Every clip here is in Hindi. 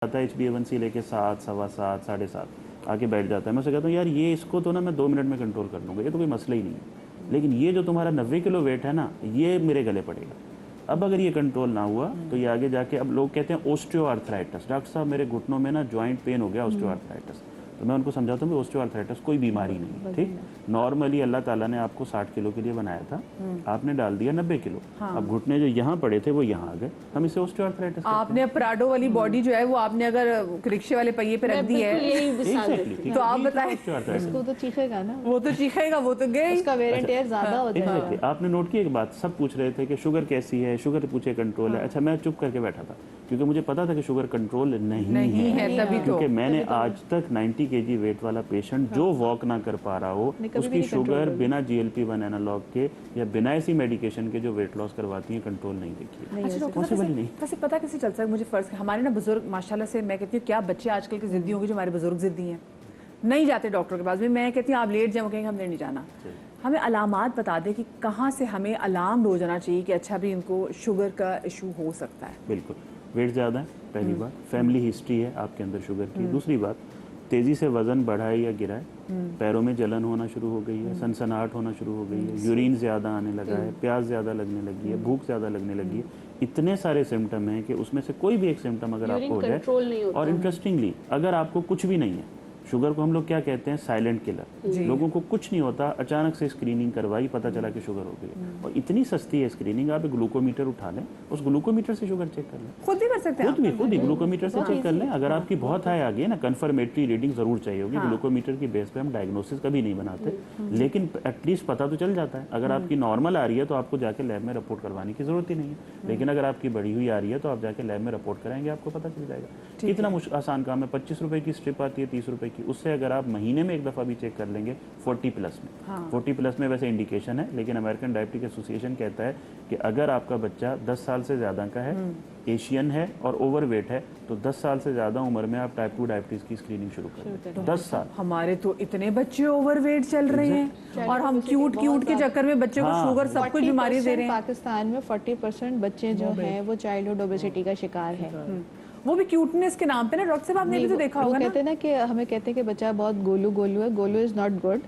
आता है HbA1c लेके 7, सवा 7, 7.5 आके बैठ जाता है। मैं उसे कहता हूँ यार ये इसको तो ना मैं 2 मिनट में कंट्रोल कर लूँगा, ये तो कोई मसला ही नहीं है, लेकिन ये जो तुम्हारा 90 किलो वेट है ना, ये मेरे गले पड़ेगा। अब अगर ये कंट्रोल ना हुआ तो ये आगे जाके, अब लोग कहते हैं ऑस्टियोआर्थराइटिस, डॉक्टर साहब मेरे घुटनों में ना जॉइंट पेन हो गया, ऑस्टियोआर्थराइटिस। तो मैं उनको समझाता हूँ कि ऑस्टियोआर्थराइटिस कोई बीमारी नहीं है, ठीक। नॉर्मली अल्लाह ताला ने आपको 60 किलो के लिए बनाया था, आपने डाल दिया 90 किलो। अब घुटने जो यहाँ पड़े थे वो यहाँ आ गए, हम इसे ऑस्टियोआर्थराइटिस। आपने प्राडो वाली बॉडी जो है वो आपने अगर रिक्शे वाले पहिए पे रख दी है तो आप बताएं, इसको तो चीखेगा ना, वो तो चीखेगा, वो तो गए, उसका वेयर एंड टेयर ज्यादा हो जाएगा। आपने नोट किया एक बात, सब पूछ रहे थे कि शुगर कैसी है, शुगर पूछे कंट्रोल है। अच्छा मैं चुप करके बैठा था क्योंकि मुझे पता था कि शुगर कंट्रोल नहीं है तभी तो। क्योंकि मैंने आज तक 90 kg वेट वाला पेशेंट जो वॉक ना कर पा रहा हो, उसकी शुगर बिना GLP-1 एनालॉग के या बिना ऐसी मेडिकेशन के जो वेट लॉस करवाती है कंट्रोल नहीं देखी, पॉसिबल नहीं। वैसे पता कैसे चल सकता है, मुझे फर्ज हमारे ना बुजुर्ग माशाल्लाह से, मैं कहती हूँ क्या बच्चे आजकल के जिद्दी होंगे जो हमारे बुजुर्ग जिद्दी हैं, नहीं जाते डॉक्टर के पास भी। मैं कहती हूँ आप लेट जाओ, कहेंगे हमने नहीं जाना। हमें अलामात बता दें कि कहाँ से हमें अलार्म हो जाना चाहिए कि अच्छा भी इनको शुगर का इशू हो सकता है। बिल्कुल, वेट ज़्यादा है पहली बात, फैमिली हिस्ट्री है आपके अंदर शुगर की। दूसरी बात, तेज़ी से वज़न बढ़ा है या गिरा है, पैरों में जलन होना शुरू हो गई है, सनसनाहट होना शुरू हो गई है, यूरिन ज़्यादा आने लगा है, प्यास ज़्यादा लगने लगी है, भूख ज़्यादा लगने लगी है। इतने सारे सिम्टम हैं कि उसमें से कोई भी एक सिम्टम अगर आपको हो जाए, और इंटरेस्टिंगली अगर आपको कुछ भी नहीं है, शुगर को हम लोग क्या कहते हैं, साइलेंट किलर। लोगों को कुछ नहीं होता, अचानक से स्क्रीनिंग करवाई, पता चला कि शुगर हो गई। और इतनी सस्ती है स्क्रीनिंग, आप एक ग्लूकोमीटर उठा लें, उस ग्लूकोमीटर से शुगर चेक कर लें, खुद भी कर सकते हैं, खुद ही ग्लूकोमीटर से चेक कर लें। अगर आपकी बहुत हाई आ गई है ना, कन्फर्मेटरी रीडिंग जरूर चाहिए होगी। ग्लूकोमीटर की बेस पे हम डायग्नोसिस कभी नहीं बनाते, लेकिन एटलीस्ट पता तो चल जाता है। अगर आपकी नॉर्मल आ रही है तो आपको जाके लैब में रिपोर्ट करवाने की जरूरत ही नहीं है, लेकिन अगर आपकी बढ़ी हुई आ रही है तो आप जाके लैब में रिपोर्ट कराएंगे, आपको पता चल जाएगा। कितना आसान काम है, 25 रुपए की स्ट्रिप आती है, 30 रुपए की, उससे अगर आप महीने में एक दफ़ा भी चेक कर लेंगे 40+ में। 40+ में वैसे इंडिकेशन है, लेकिन अमेरिकन डायबिटिक एसोसिएशन कहता है कि अगर आपका बच्चा 10 साल से ज़्यादा का है, एशियन है और ओवरवेट है, तो 10 साल से ज़्यादा उम्र में आप टाइप 2 डायबिटीज़ की स्क्रीनिंग शुरू करें। 10 साल। हमारे तो इतने बच्चे ओवरवेट चल रहे हैं और हम क्यूट के चक्कर में बच्चे को शुगर सब कुछ बीमारी दे रहे हैं। पाकिस्तान में 40% बच्चे जो हैं वो चाइल्डहुड ओबेसिटी का शिकार है। वो भी क्यूटनेस के नाम पे ना। डॉक्टर साहब आपने भी तो देखा होगा ना, कहते हैं ना कि हमें कहते हैं कि बच्चा बहुत गोलू है, गोलू इज नॉट गुड,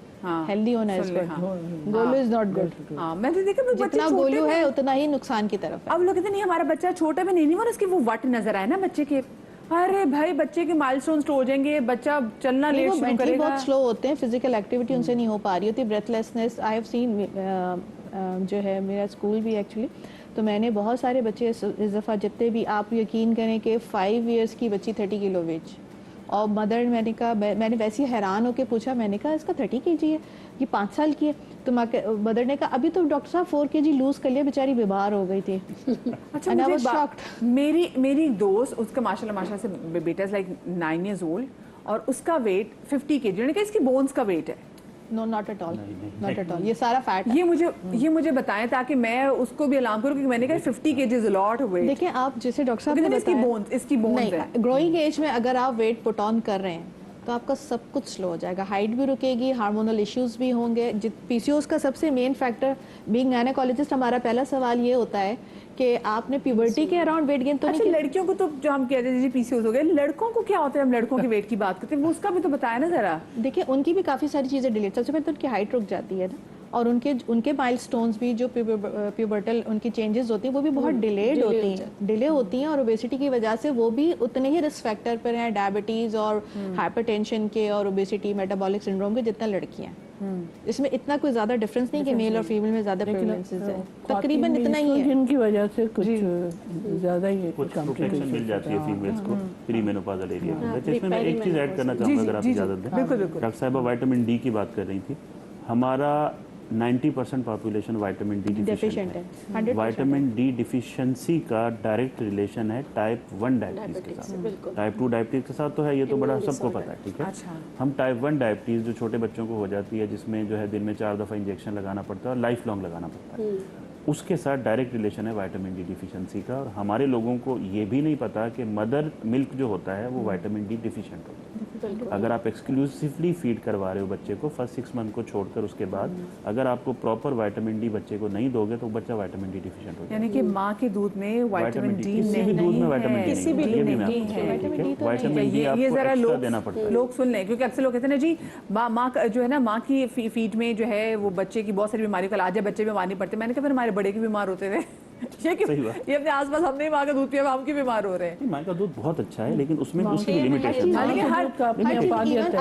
हेल्दी होना इज गुड, गोलू इज नॉट गुड। मैं तो देखा जितना गोलू है उतना ही नुकसान की तरफ है। अब लोग कहते नहीं हमारा बच्चा छोटा भी नहीं, उसकी वो वट नजर आए ना बच्चे के, अरे भाई बच्चे के माइलस्टोन्स हो जाएंगे, बच्चा चलना लेट शुरू करेगा, बहुत स्लो होते हैं, फिजिकल एक्टिविटी उनसे नहीं हो पा रही होती, ब्रेथलेसनेस। आई हैव सीन, जो है मेरा स्कूल भी एक्चुअली, तो मैंने बहुत सारे बच्चे इस दफ़ा, जितने भी, आप यकीन करें कि 5 इयर्स की बच्ची 30 किलो वेट, और मदर, मैंने कहा, मैंने वैसे ही हैरान होकर पूछा, मैंने कहा इसका 30 kg है, ये 5 साल की है। तो मदर ने कहा अभी तो डॉक्टर साहब 4 kg लूज कर लिया, बेचारी बीमार हो गई थी। अच्छा, मेरी दोस्त, उसका माशाल्लाह से बेटा इज लाइक 9 years old और उसका वेट 50 kg, यानी कि इसकी बोन्स का वेट है। No, not at all, not at all, ये सारा फैट है। ये मुझे बताएं ताकि मैं उसको भी अलार्म करूं, क्योंकि मैंने कहा 50 kg is a lot weight. देखिए आप जैसे डॉक्टर साहब ने बताया, इसकी बोन्स है। ग्रोइंग एज में अगर आप वेट पुट ऑन कर रहे हैं तो आपका सब कुछ स्लो हो जाएगा, हाइट भी रुकेगी, हार्मोनल इश्यूज भी होंगे। पीसीओएस का सबसे मेन फैक्टर, बीइंग गायनेकोलॉजिस्ट, हमारा पहला सवाल ये होता है कि आपने प्यूबर्टी के अराउंड वेट गेन तो अच्छा, नहीं। लड़कियों को तो जो हम कहते हैं पीसीओएस हो गए, लड़कों को क्या होता है, हम लड़कों के वेट की बात करते हैं, वो उसका भी तो बताया ना जरा। देखिए उनकी भी काफ़ी सारी चीज़ें डिले, सबसे पहले तो उनकी हाइट रुक जाती है ना, और उनके माइलस्टोन्स भी, जो प्यूबर्टल उनकी चेंजेस होती हैं वो भी बहुत डिले होती हैं, और ओबेसिटी की वजह से वो भी उतने ही रिस्क फैक्टर पर हैं, डायबिटीज़ और हाइपरटेंशन के और ओबेसिटी, मेटाबॉलिक सिंड्रोम के, जितना लड़कियां। इसमें इतना कोई ज़्यादा डिफरेंस नहीं कि मेल और फीमेल में ज़्यादा प्रेवलेंसेस है, तकरीबन इतना ही है, जिनकी वजह से कुछ ज़्यादा ही प्रोटेक्शन मिल जाती है फीमेल्स को प्री मेनोपॉजल एरिया में। इसमें मैं एक चीज़ ऐड करना चाहूँगा, अगर आप इजाज़त दें। डॉक्टर साहिबा विटामिन डी की बात कर रही थी, हमारा 90% पॉपुलेशन विटामिन डी डिफिशिएंट है। विटामिन डी डिफिशिएंसी का डायरेक्ट रिलेशन है टाइप 1 डायबिटीज के साथ। टाइप 2 डायबिटीज के साथ तो है, ये तो बड़ा सबको पता है, ठीक है। हम टाइप 1 डायबिटीज जो छोटे बच्चों को हो जाती है, जिसमें जो है दिन में 4 दफ़ा इंजेक्शन लगाना पड़ता है और लाइफ लॉन्ग लगाना पड़ता है, उसके साथ डायरेक्ट रिलेशन है विटामिन डी डिफिशिएंसी का। और हमारे लोगों को ये भी नहीं पता कि मदर मिल्क जो होता है वो विटामिन डी डिफिशिएंट होता है। अगर आप एक्सक्लूसिवली फीड करवा रहे हो बच्चे को फर्स्ट 6 मंथ को छोड़कर, उसके बाद अगर आपको प्रॉपर विटामिन डी बच्चे को नहीं दोगे तो बच्चा विटामिन डी डिफिशिएंट हो जाएगा। यानी कि माँ के दूध में विटामिन डी किसी भी दूध में विटामिन डी किसी भी नहीं दूध है, में है। विटामिन डी ये आपको जरा एक्स्ट्रा देना पड़ता है। लोग सुन लें, क्योंकि अक्सर लोग कहते हैं ना जी माँ जो है ना, माँ की फीड में जो है वो बच्चे की बहुत सारी बीमारियों का इलाज है, बच्चे बीमार नहीं पड़ते। मैंने कहा फिर हमारे बड़े की बीमार होते थे ये कि सही बात। ये अपने आसपास हमने माँ का दूध पिया, हम की बीमार हो रहे हैं। माँ का दूध बहुत अच्छा है, लेकिन उसमें उसकी लिमिटेशन हाँ, लेकिन हर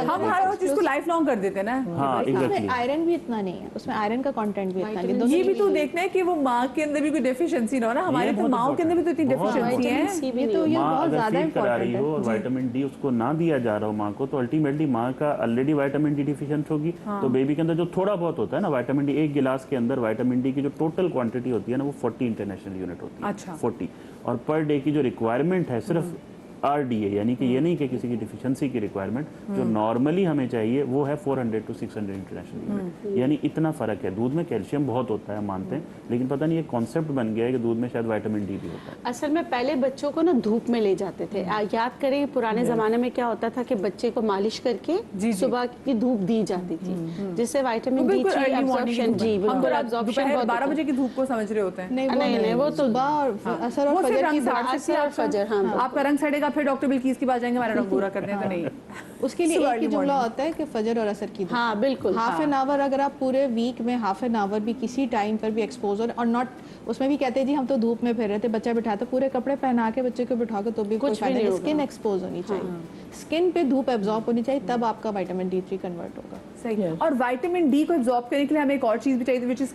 हम हर चीज को लाइफ लॉन्ग कर देते हैं ना। हाँ एग्जैक्टली। उसमें आयरन भी इतना नहीं है, उसमें आयरन का कंटेंट भी इतना नहीं। ये भी तो देखना है कि वो माँ के अंदर भी कोई डेफिशिएंसी ना हो ना। हमारे तो माओ के अंदर भी तो इतनी डेफिशिएंसी है। ये तो ये माँ बहुत अगर ज्यादा फीड करा रही इम्पोर्टेंट हो है। और विटामिन डी उसको ना दिया जा रहा हो माँ को, तो अल्टीमेटली माँ का ऑलरेडी विटामिन डी डिफिशिएंट होगी। तो बेबी के अंदर जो थोड़ा बहुत होता है ना विटामिन डी, एक गिलास के अंदर विटामिन डी की जो टोटल क्वांटिटी होती है ना वो 40 इंटरनेशनल यूनिट होती है। अच्छा। 40 और पर डे की जो रिक्वायरमेंट है सिर्फ RDA, यानी कि ये नहीं कि किसी की डिफिशिएंसी की रिक्वायरमेंट जो नॉर्मली हमें चाहिए वो है 400 to 600 इंटरनेशनल यूनिट। यानी इतना फर्क है। दूध में कैल्शियम बहुत होता है मानते हैं, लेकिन पता नहीं ये कॉन्सेप्ट बन गया है कि दूध में शायद विटामिन डी भी होता है। असल में पहले बच्चों को ना धूप में ले जाते थे। याद करें पुराने जमाने में क्या होता था कि बच्चे को मालिश करके सुबह की धूप दी जाती थी, जिससे विटामिन डी एब्जॉर्प्शन, जी हम बिल्कुल एब्जॉर्प्शन बहुत 12 बजे की धूप को समझ रहे होते हैं। नहीं वो तो सुबह और असर और वो सिर्फ फजर की रंग साड़ सकती है असर और आपका। फजर, हाँ। आपका रंग सड़ेगा, फिर डॉक्टर बिल्किस के पास जाएंगे हमारा रंग पूरा करने, तो नहीं। उसके लिए सुबह एक ही early जुमला morning। होता है कि फजर और असर की हाँ बिल्कुल। हाफ एन आवर अगर आप पूरे वीक में हाफ एन आवर भी किसी टाइम पर भी एक्सपोज और नॉट, उसमें भी कहते हैं जी हम तो धूप में फिर रहे थे, बच्चा बिठाते पूरे कपड़े पहना के बच्चे को बिठा के तो भी कोई कुछ भी फायदा नहीं नहीं। होगा। स्किन एक्सपोज होनी चाहिए, स्किन पे धूप एब्जॉर्ब होनी चाहिए, तब आपका विटामिन D3 कन्वर्ट होगा। सही। और विटामिन डी को एब्जॉर्ब करने के लिए हमें एक और चीज भी चाहिए, which is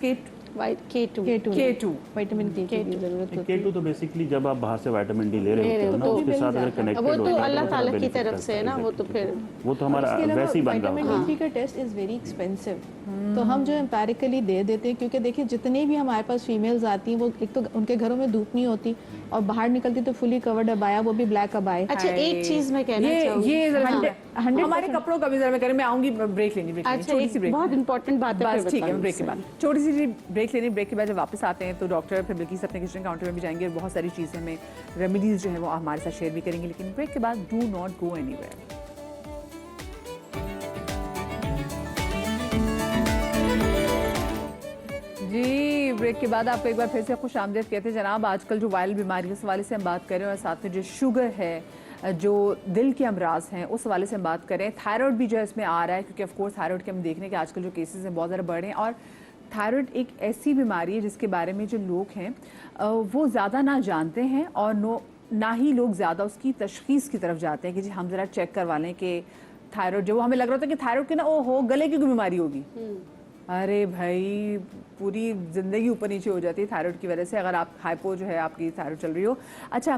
K2 K2। Vitamin K की भी जरूरत होती है। K2 तो बेसिकली जब आप बाहर से विटामिन डी ले रहे होते हो ना, उसके साथ अगर कनेक्टेड वो होता तो है अल्लाह तो ताला की benefit तरफ करता से है ना, वो तो फिर वो तो हमारा इसके अलावा वैसे ही बन रहा विटामिन होता है। D3 का टेस्ट इज वेरी एक्सपेंसिव, तो हम जो एम्पेरिकली दे देते हैं, क्योंकि देखिए जितनी भी हमारे पास फीमेल्स आती हैं वो एक तो उनके घरों में धूप नहीं होती और बाहर निकलती तो फुली कवर्ड अबाया, वो भी ब्लैक अबाया। अच्छा एक चीज मैं कहना चाहूँगी, ये जरा हाँ। 100% हमारे कपड़ों का भी जरा मैं कह रही हूँ, मैं आऊंगी ब्रेक लेनी, अच्छा छोटी सी एक ब्रेक। बहुत इंपॉर्टेंट बात है, बस फिर ठीक है, बताऊंगी ब्रेक के बाद छोटी सी ब्रेक लेनी। ब्रेक के बाद जब वापस आते हैं तो डॉक्टर फिर बिल्किस अपने किचन काउंटर में भी जाएंगे और बहुत सारी चीज़ें हमें रेमेडीज जो है वो हमारे साथ शेयर भी करेंगे। लेकिन ब्रेक के बाद डू नॉट गो एनीवेयर। जी ब्रेक के बाद आपको एक बार फिर से खुश आमदेद कहते हैं जनाब। आजकल जो वायरल बीमारियों के हवाले से हम बात करें और साथ में जो शुगर है, जो दिल के अमराज हैं, उस हवाले से हम बात करें। थायराइड भी जो है इसमें आ रहा है, क्योंकि ऑफकोर्स थायराइड के हम देख रहे हैं कि आजकल जो केसेस हैं बहुत ज़्यादा बढ़ रहे हैं। और थायराइड एक ऐसी बीमारी है जिसके बारे में जो लोग हैं वो ज़्यादा ना जानते हैं और ना ही लोग ज़्यादा उसकी तशखीस की तरफ जाते हैं कि जी हम ज़रा चेक करवा लें कि थायराइड, जो हमें लग रहा था कि थायराइड के ना ओ हो गले की कोई बीमारी होगी। अरे भाई पूरी ज़िंदगी ऊपर नीचे हो जाती है थायराइड की वजह से, अगर आप हाइपो जो है आपकी थायराइड चल रही हो। अच्छा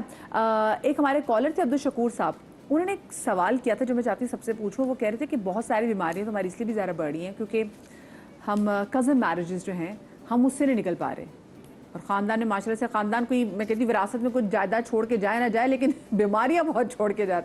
एक हमारे कॉलर थे अब्दुल शकूर साहब, उन्होंने एक सवाल किया था जो मैं चाहती हूँ सबसे पूछूँ। वो कह रहे थे कि बहुत सारी बीमारियाँ तो हमारी इसलिए भी ज़्यादा बढ़ रही हैं क्योंकि हम कज़न मैरिजेस जो हैं हम उससे नहीं निकल पा रहे, और ख़ानदान में माशाल्लाह से ख़ानदान कोई मैं कहती विरासत में कुछ जायदाद छोड़ के जाए ना जाए, लेकिन बीमारियाँ बहुत छोड़ के जाते हैं।